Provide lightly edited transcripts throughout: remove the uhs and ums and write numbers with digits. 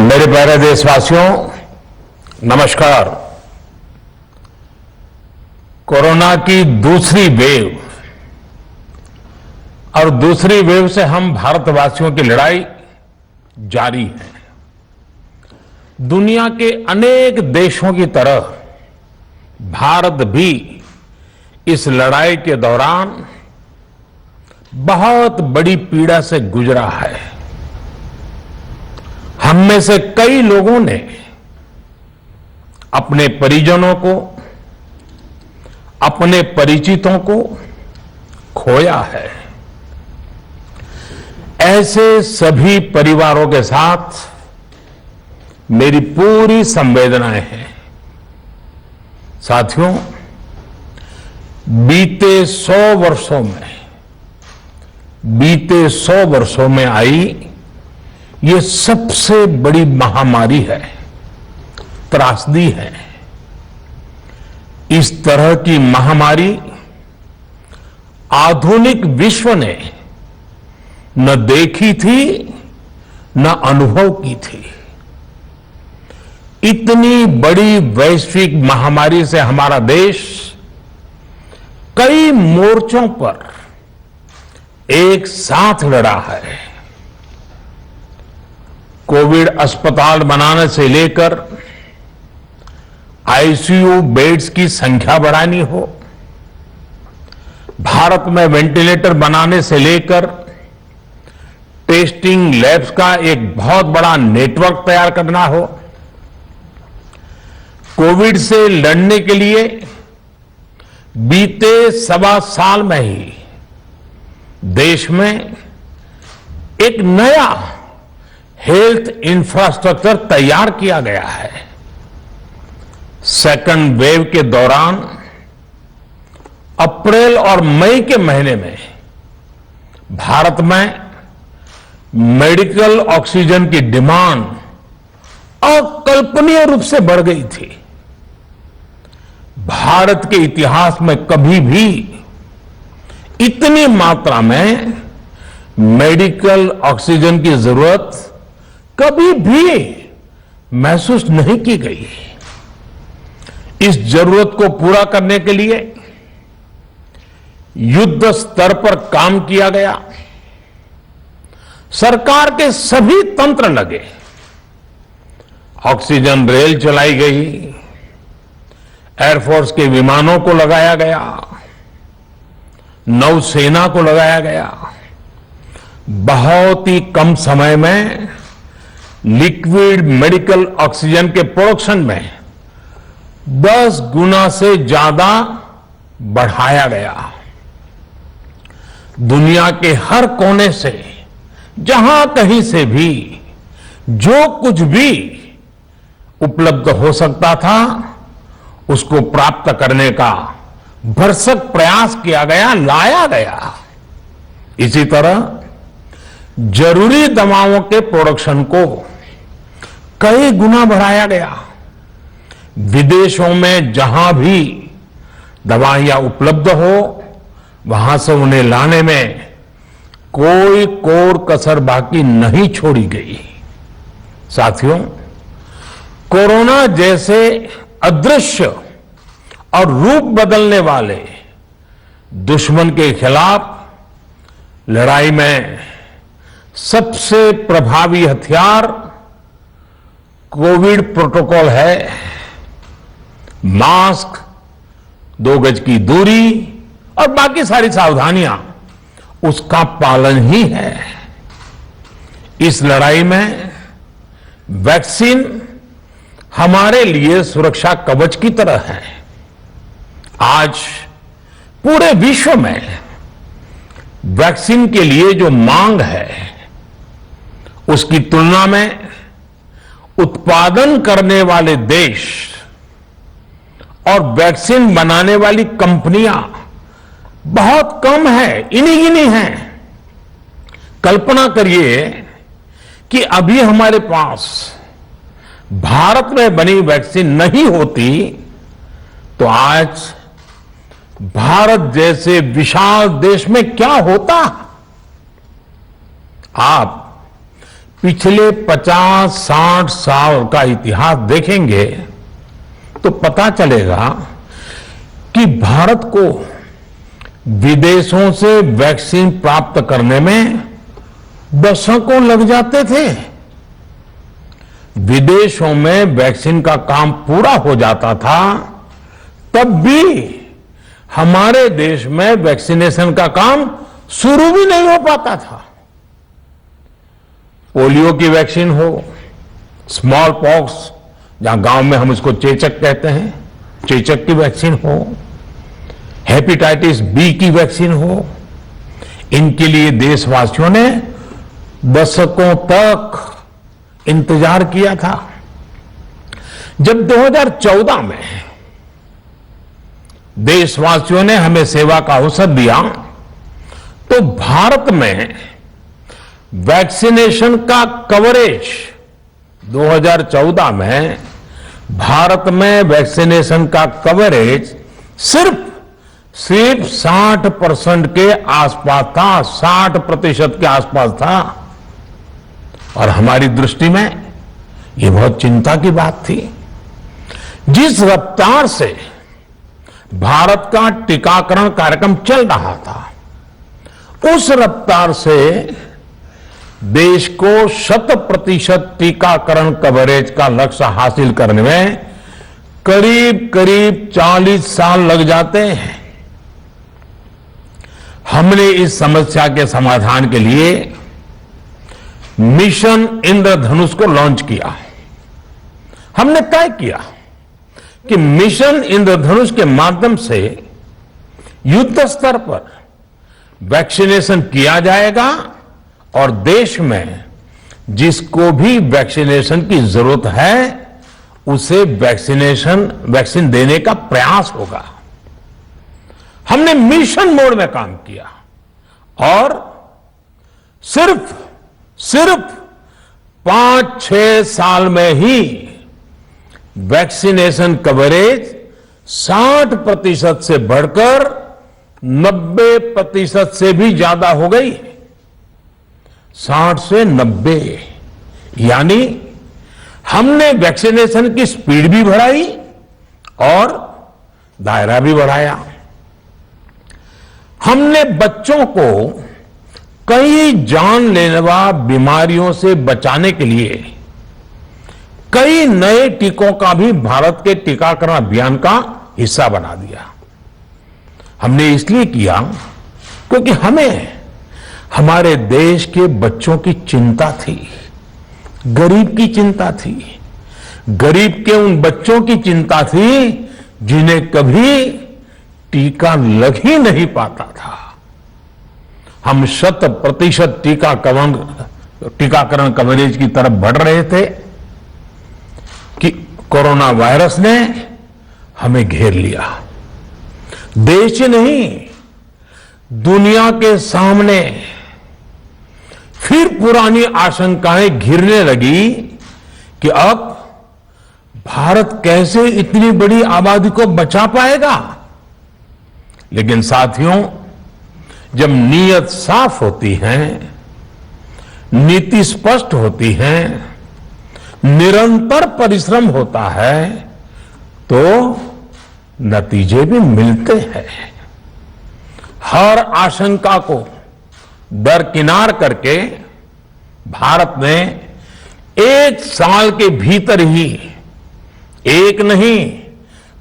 मेरे प्यारे देशवासियों, नमस्कार। कोरोना की दूसरी वेव और दूसरी वेव से हम भारतवासियों की लड़ाई जारी है। दुनिया के अनेक देशों की तरह भारत भी इस लड़ाई के दौरान बहुत बड़ी पीड़ा से गुजरा है। हम में से कई लोगों ने अपने परिजनों को, अपने परिचितों को खोया है। ऐसे सभी परिवारों के साथ मेरी पूरी संवेदनाएं हैं। साथियों, बीते 100 वर्षों में आई ये सबसे बड़ी महामारी है, त्रासदी है। इस तरह की महामारी आधुनिक विश्व ने न देखी थी न अनुभव की थी। इतनी बड़ी वैश्विक महामारी से हमारा देश कई मोर्चों पर एक साथ लड़ा है। कोविड अस्पताल बनाने से लेकर आईसीयू बेड्स की संख्या बढ़ानी हो, भारत में वेंटिलेटर बनाने से लेकर टेस्टिंग लैब्स का एक बहुत बड़ा नेटवर्क तैयार करना हो, कोविड से लड़ने के लिए बीते 1.25 साल में ही देश में एक नया हेल्थ इंफ्रास्ट्रक्चर तैयार किया गया है। सेकंड वेव के दौरान अप्रैल और मई के महीने में भारत में मेडिकल ऑक्सीजन की डिमांड अकल्पनीय रूप से बढ़ गई थी। भारत के इतिहास में कभी भी इतनी मात्रा में मेडिकल ऑक्सीजन की जरूरत कभी भी महसूस नहीं की गई। इस जरूरत को पूरा करने के लिए युद्ध स्तर पर काम किया गया। सरकार के सभी तंत्र लगे। ऑक्सीजन रेल चलाई गई, एयरफोर्स के विमानों को लगाया गया, नौसेना को लगाया गया। बहुत ही कम समय में लिक्विड मेडिकल ऑक्सीजन के प्रोडक्शन में 10 गुना से ज्यादा बढ़ाया गया। दुनिया के हर कोने से, जहां कहीं से भी जो कुछ भी उपलब्ध हो सकता था उसको प्राप्त करने का भरसक प्रयास किया गया, लाया गया। इसी तरह जरूरी दवाओं के प्रोडक्शन को कई गुना बढ़ाया गया। विदेशों में जहां भी दवाइयां उपलब्ध हो वहां से उन्हें लाने में कोई कोर कसर बाकी नहीं छोड़ी गई। साथियों, कोरोना जैसे अदृश्य और रूप बदलने वाले दुश्मन के खिलाफ लड़ाई में सबसे प्रभावी हथियार कोविड प्रोटोकॉल है। मास्क, 2 गज की दूरी और बाकी सारी सावधानियां उसका पालन ही है। इस लड़ाई में वैक्सीन हमारे लिए सुरक्षा कवच की तरह है। आज पूरे विश्व में वैक्सीन के लिए जो मांग है उसकी तुलना में उत्पादन करने वाले देश और वैक्सीन बनाने वाली कंपनियां बहुत कम है, इन्हीं गिनी हैं। कल्पना करिए कि अभी हमारे पास भारत में बनी वैक्सीन नहीं होती तो आज भारत जैसे विशाल देश में क्या होता। आप पिछले 50-60 साल का इतिहास देखेंगे तो पता चलेगा कि भारत को विदेशों से वैक्सीन प्राप्त करने में दशकों लग जाते थे। विदेशों में वैक्सीन का काम पूरा हो जाता था, तब भी हमारे देश में वैक्सीनेशन का काम शुरू भी नहीं हो पाता था। पोलियो की वैक्सीन हो, स्मॉल पॉक्स, जहां गांव में हम इसको चेचक कहते हैं, चेचक की वैक्सीन हो, हेपेटाइटिस बी की वैक्सीन हो, इनके लिए देशवासियों ने दशकों तक इंतजार किया था। जब 2014 में देशवासियों ने हमें सेवा का अवसर दिया, तो भारत में वैक्सीनेशन का कवरेज 2014 में भारत में वैक्सीनेशन का कवरेज सिर्फ 60% के आसपास था, 60% के आसपास था। और हमारी दृष्टि में ये बहुत चिंता की बात थी। जिस रफ्तार से भारत का टीकाकरण कार्यक्रम चल रहा था, उस रफ्तार से देश को 100% टीकाकरण कवरेज का लक्ष्य हासिल करने में करीब करीब 40 साल लग जाते हैं। हमने इस समस्या के समाधान के लिए मिशन इंद्रधनुष को लॉन्च किया। हमने तय किया कि मिशन इंद्रधनुष के माध्यम से युद्ध स्तर पर वैक्सीनेशन किया जाएगा और देश में जिसको भी वैक्सीनेशन की जरूरत है उसे वैक्सीन देने का प्रयास होगा। हमने मिशन मोड में काम किया और सिर्फ 5-6 साल में ही वैक्सीनेशन कवरेज 60% से बढ़कर 90% से भी ज्यादा हो गई। 60 से 90, यानी हमने वैक्सीनेशन की स्पीड भी बढ़ाई और दायरा भी बढ़ाया। हमने बच्चों को कई जानलेवा बीमारियों से बचाने के लिए कई नए टीकों का भी भारत के टीकाकरण अभियान का हिस्सा बना दिया। हमने इसलिए किया क्योंकि हमें हमारे देश के बच्चों की चिंता थी, गरीब की चिंता थी, गरीब के उन बच्चों की चिंता थी जिन्हें कभी टीका लग ही नहीं पाता था। हम 100% टीकाकरण कवरेज की तरफ बढ़ रहे थे कि कोरोना वायरस ने हमें घेर लिया। देश ही नहीं, दुनिया के सामने फिर पुरानी आशंकाएं घिरने लगी कि अब भारत कैसे इतनी बड़ी आबादी को बचा पाएगा। लेकिन साथियों, जब नीयत साफ होती है, नीति स्पष्ट होती है, निरंतर परिश्रम होता है, तो नतीजे भी मिलते हैं। हर आशंका को दरकिनार करके भारत ने 1 साल के भीतर ही एक नहीं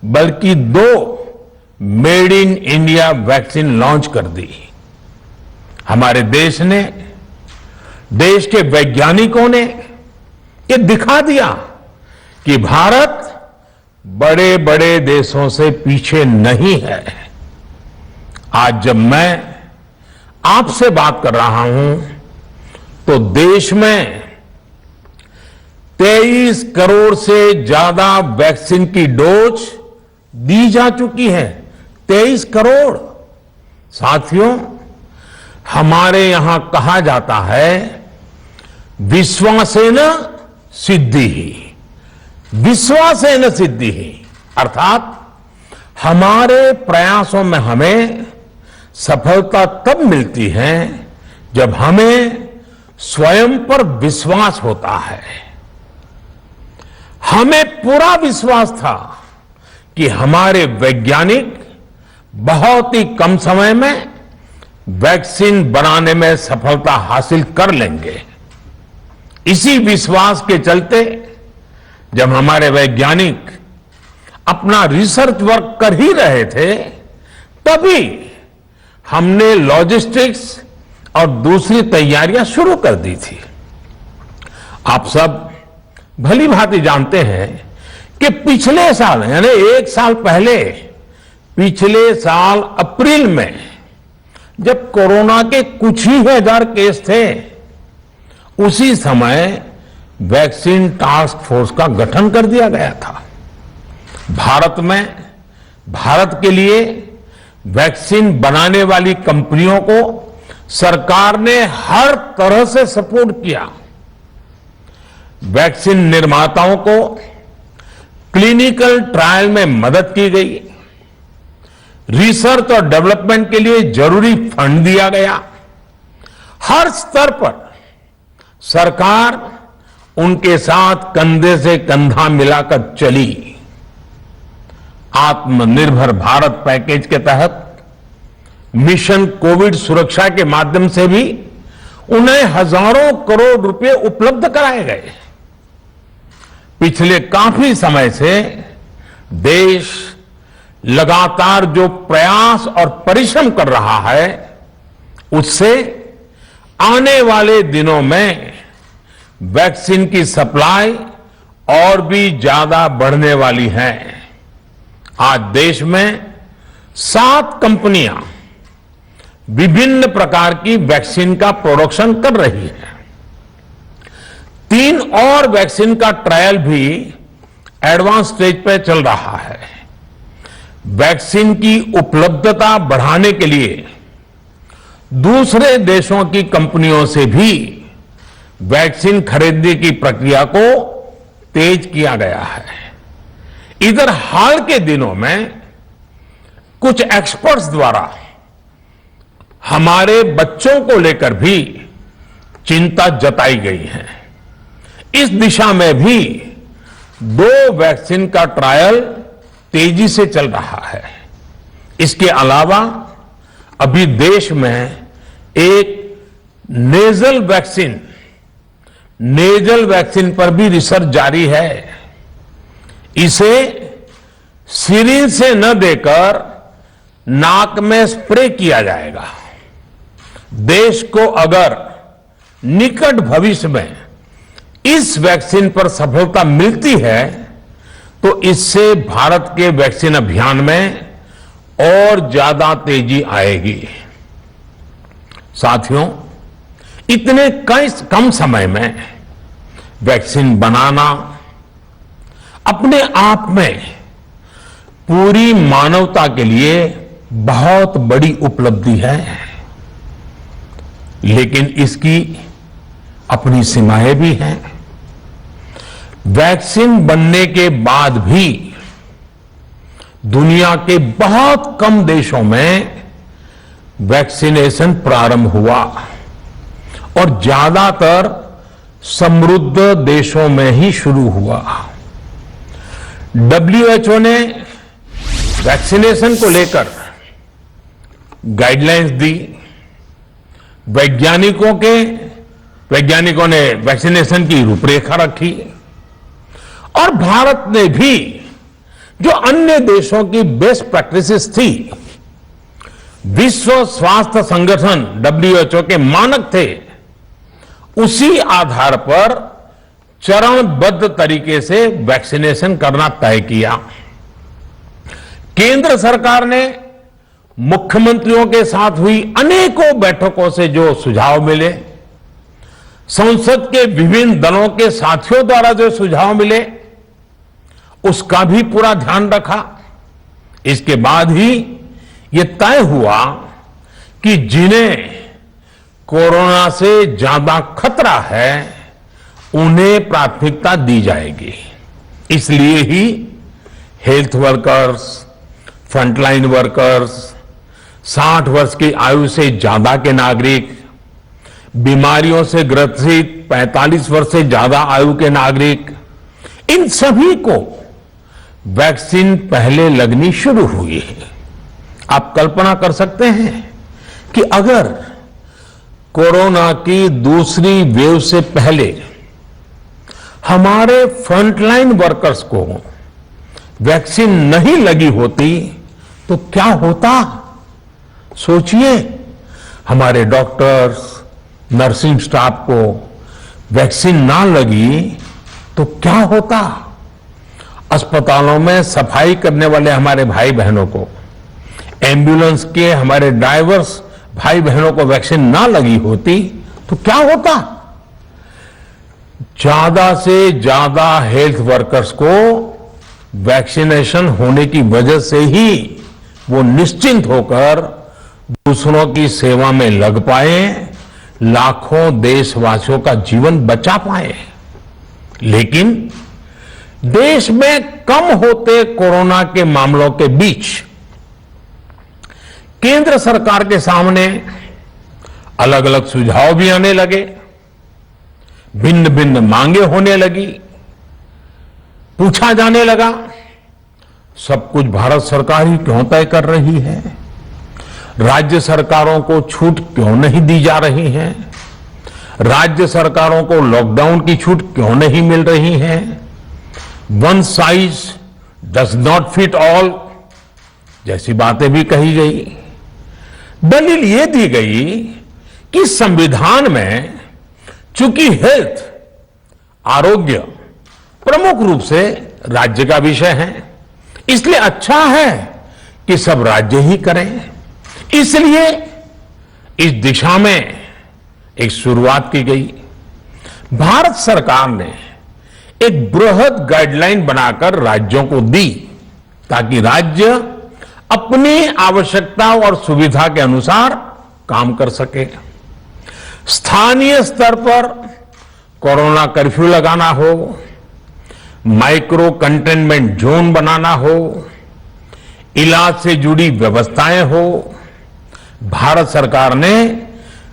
बल्कि 2 made in India vaccine launch कर दी। हमारे देश ने, देश के वैज्ञानिकों ने ये दिखा दिया कि भारत बड़े बड़े देशों से पीछे नहीं है। आज जब मैं आपसे बात कर रहा हूं तो देश में 23 करोड़ से ज्यादा वैक्सीन की डोज दी जा चुकी है। 23 करोड़। साथियों, हमारे यहां कहा जाता है विश्वासेन सिद्धिः, विश्वासेन सिद्धिः, अर्थात हमारे प्रयासों में हमें सफलता तब मिलती है जब हमें स्वयं पर विश्वास होता है। हमें पूरा विश्वास था कि हमारे वैज्ञानिक बहुत ही कम समय में वैक्सीन बनाने में सफलता हासिल कर लेंगे। इसी विश्वास के चलते जब हमारे वैज्ञानिक अपना रिसर्च वर्क कर ही रहे थे, तभी हमने लॉजिस्टिक्स और दूसरी तैयारियां शुरू कर दी थी। आप सब भली भांति जानते हैं कि पिछले साल यानी 1 साल पहले, पिछले साल अप्रैल में जब कोरोना के कुछ ही हजार केस थे, उसी समय वैक्सीन टास्क फोर्स का गठन कर दिया गया था। भारत के लिए वैक्सीन बनाने वाली कंपनियों को सरकार ने हर तरह से सपोर्ट किया। वैक्सीन निर्माताओं को क्लिनिकल ट्रायल में मदद की गई, रिसर्च और डेवलपमेंट के लिए जरूरी फंड दिया गया। हर स्तर पर सरकार उनके साथ कंधे से कंधा मिलाकर चली। आत्मनिर्भर भारत पैकेज के तहत मिशन कोविड सुरक्षा के माध्यम से भी उन्हें हजारों करोड़ रुपए उपलब्ध कराए गए। पिछले काफी समय से देश लगातार जो प्रयास और परिश्रम कर रहा है, उससे आने वाले दिनों में वैक्सीन की सप्लाई और भी ज्यादा बढ़ने वाली है। आज देश में 7 कंपनियां विभिन्न प्रकार की वैक्सीन का प्रोडक्शन कर रही है। 3 और वैक्सीन का ट्रायल भी एडवांस स्टेज पर चल रहा है। वैक्सीन की उपलब्धता बढ़ाने के लिए दूसरे देशों की कंपनियों से भी वैक्सीन खरीदने की प्रक्रिया को तेज किया गया है। इधर हाल के दिनों में कुछ एक्सपर्ट्स द्वारा हमारे बच्चों को लेकर भी चिंता जताई गई है। इस दिशा में भी 2 वैक्सीन का ट्रायल तेजी से चल रहा है। इसके अलावा अभी देश में एक नेजल वैक्सीन पर भी रिसर्च जारी है। इसे सिरिंज से न देकर नाक में स्प्रे किया जाएगा। देश को अगर निकट भविष्य में इस वैक्सीन पर सफलता मिलती है, तो इससे भारत के वैक्सीन अभियान में और ज्यादा तेजी आएगी। साथियों, इतने कम समय में वैक्सीन बनाना अपने आप में पूरी मानवता के लिए बहुत बड़ी उपलब्धि है, लेकिन इसकी अपनी सीमाएं भी हैं। वैक्सीन बनने के बाद भी दुनिया के बहुत कम देशों में वैक्सीनेशन प्रारंभ हुआ और ज्यादातर समृद्ध देशों में ही शुरू हुआ। WHO ने वैक्सीनेशन को लेकर गाइडलाइंस दी। वैज्ञानिकों ने वैक्सीनेशन की रूपरेखा रखी और भारत ने भी जो अन्य देशों की बेस्ट प्रैक्टिसेस थी, विश्व स्वास्थ्य संगठन WHO के मानक थे, उसी आधार पर चरणबद्ध तरीके से वैक्सीनेशन करना तय किया। केंद्र सरकार ने मुख्यमंत्रियों के साथ हुई अनेकों बैठकों से जो सुझाव मिले, संसद के विभिन्न दलों के साथियों द्वारा जो सुझाव मिले, उसका भी पूरा ध्यान रखा। इसके बाद ही ये तय हुआ कि जिन्हें कोरोना से ज्यादा खतरा है, उन्हें प्राथमिकता दी जाएगी। इसलिए ही हेल्थ वर्कर्स, फ्रंटलाइन वर्कर्स, 60 वर्ष की आयु से ज्यादा के नागरिक, बीमारियों से ग्रसित 45 वर्ष से ज्यादा आयु के नागरिक, इन सभी को वैक्सीन पहले लगनी शुरू हुई है। आप कल्पना कर सकते हैं कि अगर कोरोना की दूसरी वेव से पहले हमारे फ्रंटलाइन वर्कर्स को वैक्सीन नहीं लगी होती तो क्या होता? सोचिए, हमारे डॉक्टर्स, नर्सिंग स्टाफ को वैक्सीन ना लगी तो क्या होता? अस्पतालों में सफाई करने वाले हमारे भाई बहनों को, एम्बुलेंस के हमारे ड्राइवर्स भाई बहनों को वैक्सीन ना लगी होती तो क्या होता? ज्यादा से ज्यादा हेल्थ वर्कर्स को वैक्सीनेशन होने की वजह से ही वो निश्चिंत होकर दूसरों की सेवा में लग पाए, लाखों देशवासियों का जीवन बचा पाए। लेकिन देश में कम होते कोरोना के मामलों के बीच केंद्र सरकार के सामने अलग अलग सुझाव भी आने लगे, भिन्न भिन्न मांगे होने लगी, पूछा जाने लगा, सब कुछ भारत सरकार ही क्यों तय कर रही है? राज्य सरकारों को छूट क्यों नहीं दी जा रही है? राज्य सरकारों को लॉकडाउन की छूट क्यों नहीं मिल रही है? One size does not fit all जैसी बातें भी कही गई। दलील यह दी गई कि संविधान में चूंकि हेल्थ, आरोग्य प्रमुख रूप से राज्य का विषय है, इसलिए अच्छा है कि सब राज्य ही करें। इसलिए इस दिशा में एक शुरुआत की गई। भारत सरकार ने एक बृहद गाइडलाइन बनाकर राज्यों को दी ताकि राज्य अपनी आवश्यकता और सुविधा के अनुसार काम कर सके। स्थानीय स्तर पर कोरोना कर्फ्यू लगाना हो, माइक्रो कंटेनमेंट जोन बनाना हो, इलाज से जुड़ी व्यवस्थाएं हो, भारत सरकार ने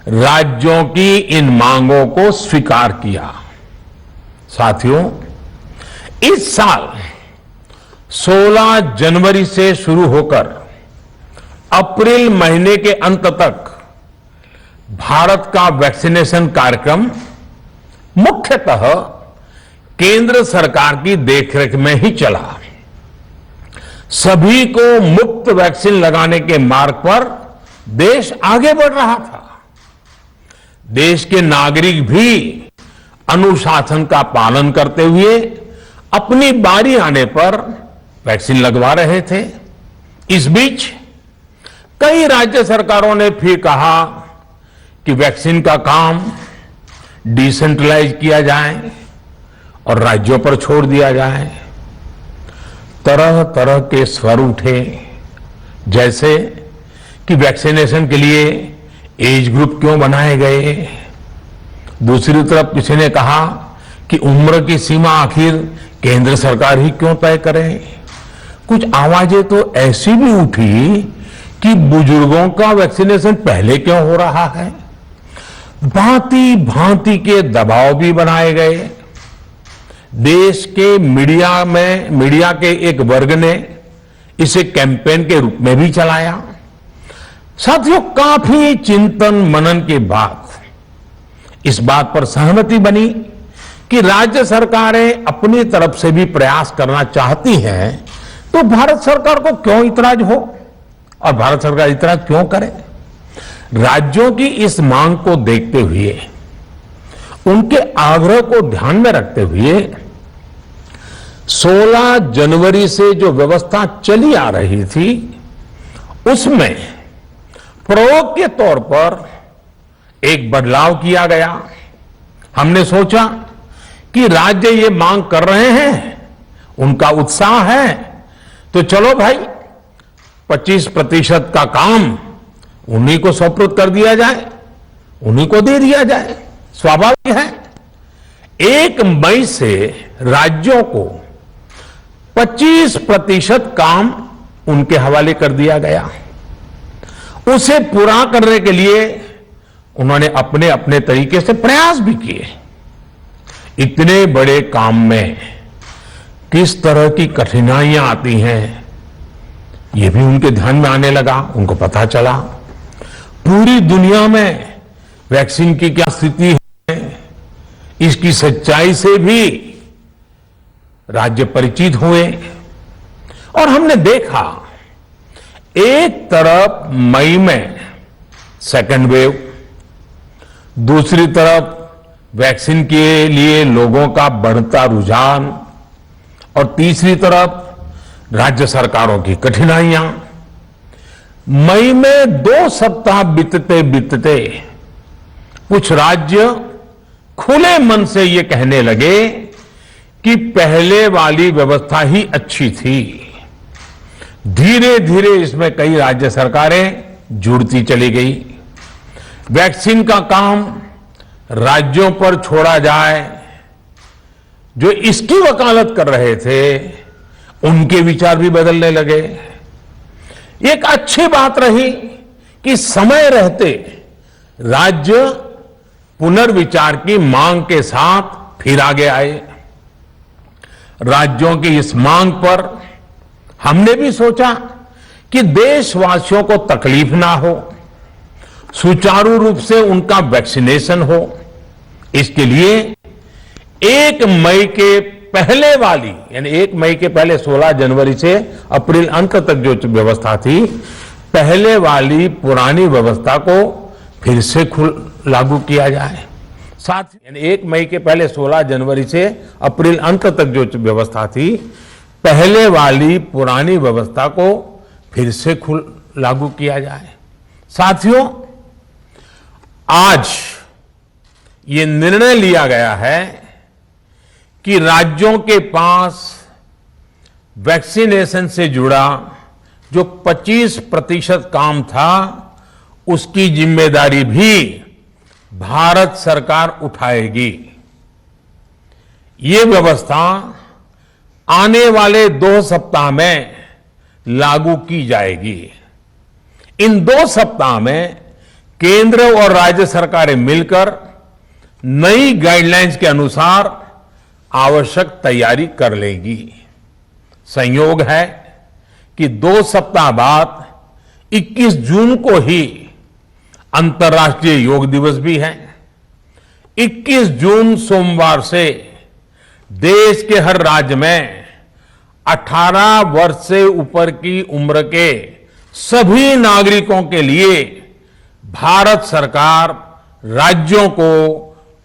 राज्यों की इन मांगों को स्वीकार किया। साथियों, इस साल 16 जनवरी से शुरू होकर अप्रैल महीने के अंत तक भारत का वैक्सीनेशन कार्यक्रम मुख्यतः केंद्र सरकार की देखरेख में ही चला। सभी को मुफ्त वैक्सीन लगाने के मार्ग पर देश आगे बढ़ रहा था। देश के नागरिक भी अनुशासन का पालन करते हुए अपनी बारी आने पर वैक्सीन लगवा रहे थे। इस बीच कई राज्य सरकारों ने फिर कहा कि वैक्सीन का काम डिसेंट्रलाइज किया जाए और राज्यों पर छोड़ दिया जाए। तरह तरह के स्वर उठे, जैसे कि वैक्सीनेशन के लिए एज ग्रुप क्यों बनाए गए। दूसरी तरफ किसी ने कहा कि उम्र की सीमा आखिर केंद्र सरकार ही क्यों तय करे। कुछ आवाजें तो ऐसी भी उठी कि बुजुर्गों का वैक्सीनेशन पहले क्यों हो रहा है। भांति भांति के दबाव भी बनाए गए। देश के मीडिया के एक वर्ग ने इसे कैंपेन के रूप में भी चलाया। साथियों, काफी चिंतन मनन के बाद इस बात पर सहमति बनी कि राज्य सरकारें अपनी तरफ से भी प्रयास करना चाहती हैं, तो भारत सरकार को क्यों इतराज हो और भारत सरकार इतराज क्यों करे। राज्यों की इस मांग को देखते हुए, उनके आग्रह को ध्यान में रखते हुए 16 जनवरी से जो व्यवस्था चली आ रही थी, उसमें प्रयोग के तौर पर एक बदलाव किया गया। हमने सोचा कि राज्य ये मांग कर रहे हैं, उनका उत्साह है, तो चलो भाई 25% का काम उन्हीं को सुपुर्द कर दिया जाए, उन्हीं को दे दिया जाए। स्वाभाविक है 1 मई से राज्यों को 25% काम उनके हवाले कर दिया गया। उसे पूरा करने के लिए उन्होंने अपने अपने तरीके से प्रयास भी किए। इतने बड़े काम में किस तरह की कठिनाइयां आती हैं, ये भी उनके ध्यान में आने लगा। उनको पता चला पूरी दुनिया में वैक्सीन की क्या स्थिति है, इसकी सच्चाई से भी राज्य परिचित हुए। और हमने देखा, एक तरफ मई में सेकेंड वेव, दूसरी तरफ वैक्सीन के लिए लोगों का बढ़ता रुझान, और तीसरी तरफ राज्य सरकारों की कठिनाइयां। मई में 2 सप्ताह बीतते बीतते कुछ राज्य खुले मन से ये कहने लगे कि पहले वाली व्यवस्था ही अच्छी थी। धीरे धीरे इसमें कई राज्य सरकारें जुड़ती चली गई। वैक्सीन का काम राज्यों पर छोड़ा जाए, जो इसकी वकालत कर रहे थे उनके विचार भी बदलने लगे। एक अच्छी बात रही कि समय रहते राज्य पुनर्विचार की मांग के साथ फिर आगे आए। राज्यों की इस मांग पर हमने भी सोचा कि देशवासियों को तकलीफ ना हो, सुचारू रूप से उनका वैक्सीनेशन हो। इसके लिए 1 मई के पहले वाली, यानी 1 मई के पहले 16 जनवरी से अप्रैल अंत तक जो व्यवस्था थी, पहले वाली पुरानी व्यवस्था को फिर से लागू किया जाए। साथ यानी 1 मई के पहले 16 जनवरी से अप्रैल अंत तक जो व्यवस्था थी, पहले वाली पुरानी व्यवस्था को फिर से लागू किया जाए। साथियों, आज ये निर्णय लिया गया है कि राज्यों के पास वैक्सीनेशन से जुड़ा जो 25% काम था, उसकी जिम्मेदारी भी भारत सरकार उठाएगी। ये व्यवस्था आने वाले 2 सप्ताह में लागू की जाएगी। इन 2 सप्ताह में केंद्र और राज्य सरकारें मिलकर नई गाइडलाइंस के अनुसार आवश्यक तैयारी कर लेगी। संयोग है कि 2 सप्ताह बाद 21 जून को ही अंतर्राष्ट्रीय योग दिवस भी है। 21 जून सोमवार से देश के हर राज्य में 18 वर्ष से ऊपर की उम्र के सभी नागरिकों के लिए भारत सरकार राज्यों को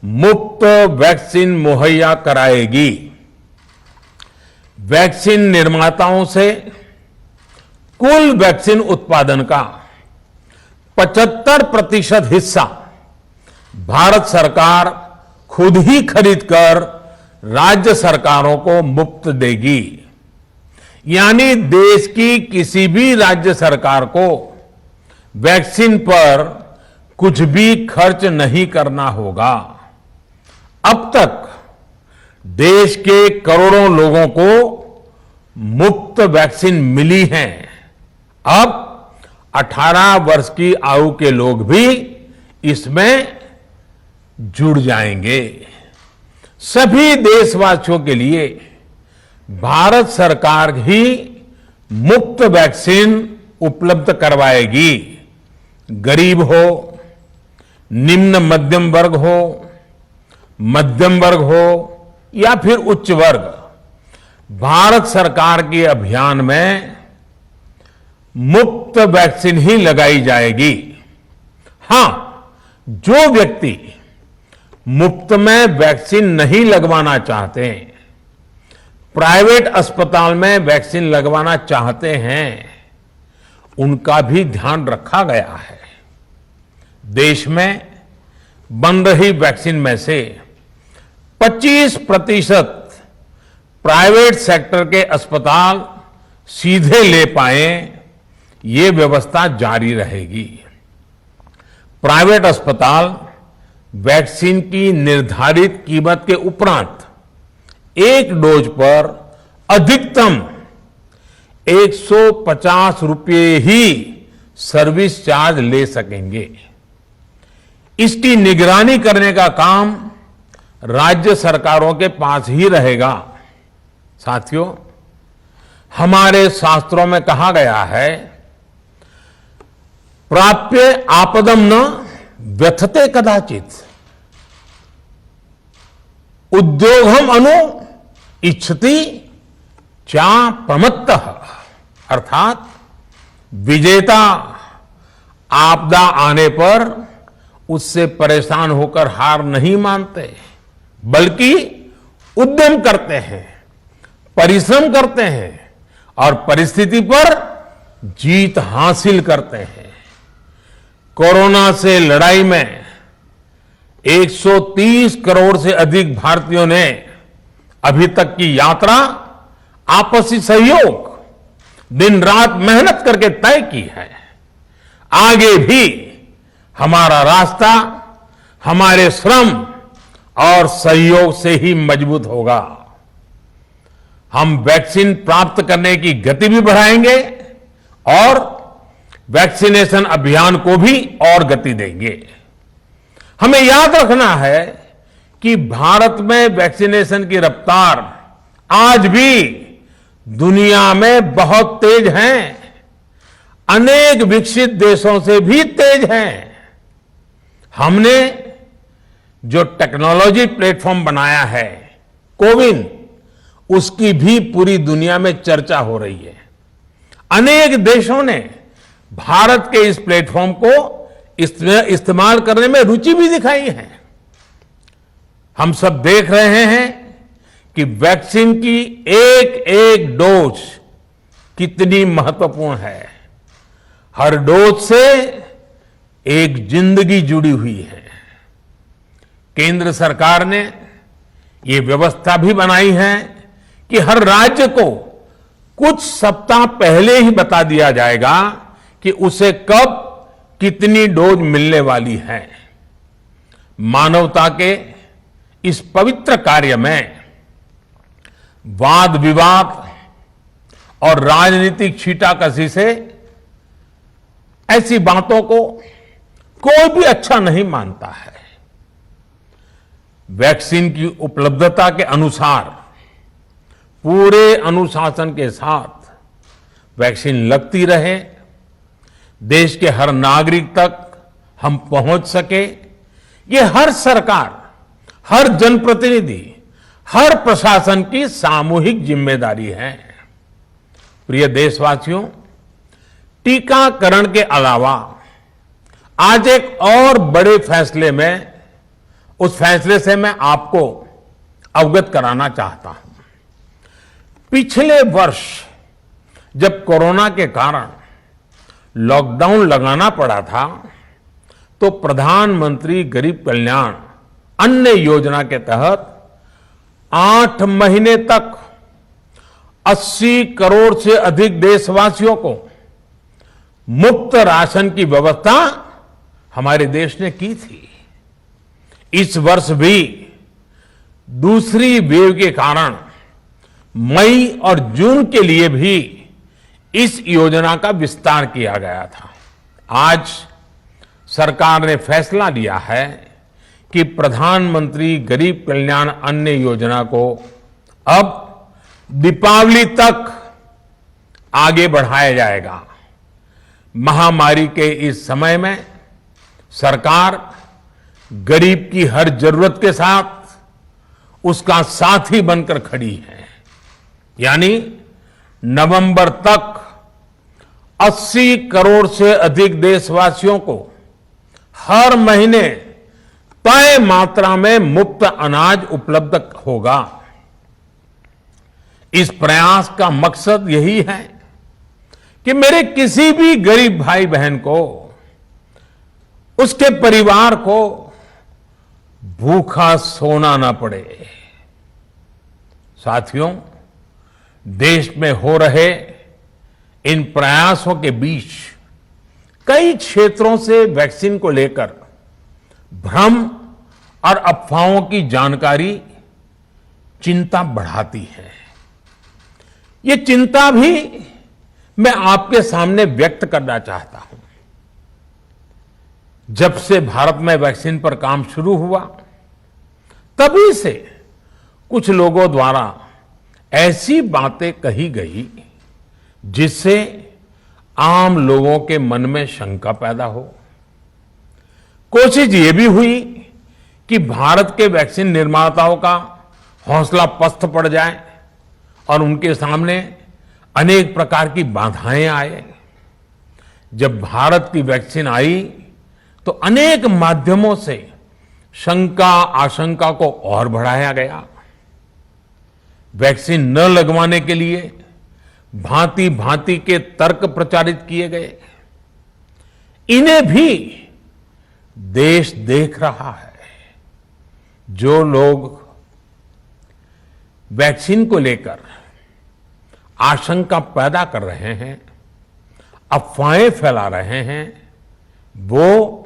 मुफ्त वैक्सीन मुहैया कराएगी। वैक्सीन निर्माताओं से कुल वैक्सीन उत्पादन का 75% हिस्सा भारत सरकार खुद ही खरीदकर राज्य सरकारों को मुफ्त देगी। यानी देश की किसी भी राज्य सरकार को वैक्सीन पर कुछ भी खर्च नहीं करना होगा। अब तक देश के करोड़ों लोगों को मुफ्त वैक्सीन मिली है। अब 18 वर्ष की आयु के लोग भी इसमें जुड़ जाएंगे। सभी देशवासियों के लिए भारत सरकार ही मुफ्त वैक्सीन उपलब्ध करवाएगी। गरीब हो, निम्न मध्यम वर्ग हो, मध्यम वर्ग हो या फिर उच्च वर्ग, भारत सरकार के अभियान में मुफ्त वैक्सीन ही लगाई जाएगी। हां, जो व्यक्ति मुफ्त में वैक्सीन नहीं लगवाना चाहते, प्राइवेट अस्पताल में वैक्सीन लगवाना चाहते हैं, उनका भी ध्यान रखा गया है। देश में बन रही वैक्सीन में से 25% प्राइवेट सेक्टर के अस्पताल सीधे ले पाए, ये व्यवस्था जारी रहेगी। प्राइवेट अस्पताल वैक्सीन की निर्धारित कीमत के उपरांत एक डोज पर अधिकतम 150 रुपये ही सर्विस चार्ज ले सकेंगे। इसकी निगरानी करने का काम राज्य सरकारों के पास ही रहेगा। साथियों, हमारे शास्त्रों में कहा गया है, प्राप्य आपदम न व्यथते कदाचित, उद्योगम अनु इच्छति चा प्रमत्तः, अर्थात विजेता आपदा आने पर उससे परेशान होकर हार नहीं मानते, बल्कि उद्यम करते हैं, परिश्रम करते हैं और परिस्थिति पर जीत हासिल करते हैं। कोरोना से लड़ाई में 130 करोड़ से अधिक भारतीयों ने अभी तक की यात्रा आपसी सहयोग, दिन रात मेहनत करके तय की है। आगे भी हमारा रास्ता हमारे श्रम और सहयोग से ही मजबूत होगा। हम वैक्सीन प्राप्त करने की गति भी बढ़ाएंगे और वैक्सीनेशन अभियान को भी और गति देंगे। हमें याद रखना है कि भारत में वैक्सीनेशन की रफ्तार आज भी दुनिया में बहुत तेज है, अनेक विकसित देशों से भी तेज है। हमने जो टेक्नोलॉजी प्लेटफॉर्म बनाया है कोविन, उसकी भी पूरी दुनिया में चर्चा हो रही है। अनेक देशों ने भारत के इस प्लेटफॉर्म को इस्तेमाल करने में रुचि भी दिखाई है। हम सब देख रहे हैं कि वैक्सीन की एक एक डोज कितनी महत्वपूर्ण है। हर डोज से एक जिंदगी जुड़ी हुई है। केंद्र सरकार ने ये व्यवस्था भी बनाई है कि हर राज्य को कुछ सप्ताह पहले ही बता दिया जाएगा कि उसे कब कितनी डोज मिलने वाली है। मानवता के इस पवित्र कार्य में वाद विवाद और राजनीतिक छींटाकशी से ऐसी बातों को कोई भी अच्छा नहीं मानता है। वैक्सीन की उपलब्धता के अनुसार पूरे अनुशासन के साथ वैक्सीन लगती रहे, देश के हर नागरिक तक हम पहुंच सके, ये हर सरकार, हर जनप्रतिनिधि, हर प्रशासन की सामूहिक जिम्मेदारी है। प्रिय देशवासियों, टीकाकरण के अलावा आज एक और बड़े फैसले में, उस फैसले से मैं आपको अवगत कराना चाहता हूं। पिछले वर्ष जब कोरोना के कारण लॉकडाउन लगाना पड़ा था, तो प्रधानमंत्री गरीब कल्याण अन्न योजना के तहत 8 महीने तक 80 करोड़ से अधिक देशवासियों को मुफ्त राशन की व्यवस्था हमारे देश ने की थी। इस वर्ष भी दूसरी वेव के कारण मई और जून के लिए भी इस योजना का विस्तार किया गया था। आज सरकार ने फैसला लिया है कि प्रधानमंत्री गरीब कल्याण अन्न योजना को अब दीपावली तक आगे बढ़ाया जाएगा। महामारी के इस समय में सरकार गरीब की हर जरूरत के साथ उसका साथी बनकर खड़ी है। यानी नवंबर तक 80 करोड़ से अधिक देशवासियों को हर महीने तय मात्रा में मुफ्त अनाज उपलब्ध होगा। इस प्रयास का मकसद यही है कि मेरे किसी भी गरीब भाई बहन को, उसके परिवार को भूखा सोना ना पड़े। साथियों, देश में हो रहे इन प्रयासों के बीच कई क्षेत्रों से वैक्सीन को लेकर भ्रम और अफवाहों की जानकारी चिंता बढ़ाती है। ये चिंता भी मैं आपके सामने व्यक्त करना चाहता हूं। जब से भारत में वैक्सीन पर काम शुरू हुआ, तभी से कुछ लोगों द्वारा ऐसी बातें कही गई जिससे आम लोगों के मन में शंका पैदा हो। कोशिश ये भी हुई कि भारत के वैक्सीन निर्माताओं का हौसला पस्त पड़ जाए और उनके सामने अनेक प्रकार की बाधाएं आए। जब भारत की वैक्सीन आई तो अनेक माध्यमों से शंका आशंका को और बढ़ाया गया। वैक्सीन न लगवाने के लिए भांति भांति के तर्क प्रचारित किए गए। इन्हें भी देश देख रहा है। जो लोग वैक्सीन को लेकर आशंका पैदा कर रहे हैं, अफवाहें फैला रहे हैं, वो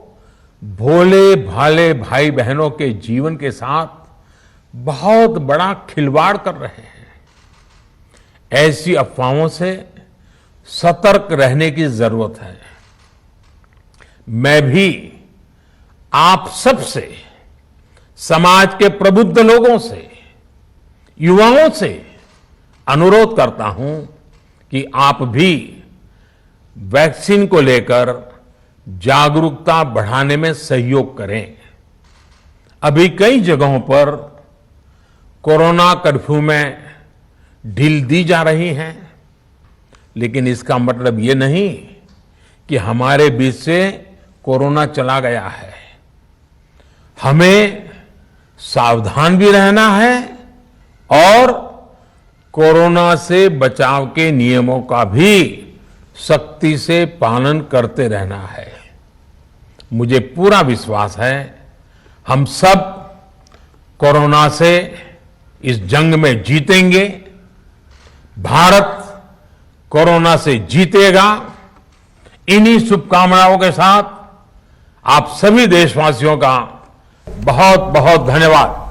भोले भाले भाई बहनों के जीवन के साथ बहुत बड़ा खिलवाड़ कर रहे हैं। ऐसी अफवाहों से सतर्क रहने की जरूरत है। मैं भी आप सबसे, समाज के प्रबुद्ध लोगों से, युवाओं से अनुरोध करता हूं कि आप भी वैक्सीन को लेकर जागरूकता बढ़ाने में सहयोग करें। अभी कई जगहों पर कोरोना कर्फ्यू में ढील दी जा रही है, लेकिन इसका मतलब ये नहीं कि हमारे बीच से कोरोना चला गया है। हमें सावधान भी रहना है और कोरोना से बचाव के नियमों का भी सख्ती से पालन करते रहना है। मुझे पूरा विश्वास है हम सब कोरोना से इस जंग में जीतेंगे। भारत कोरोना से जीतेगा। इन्हीं शुभकामनाओं के साथ आप सभी देशवासियों का बहुत बहुत धन्यवाद।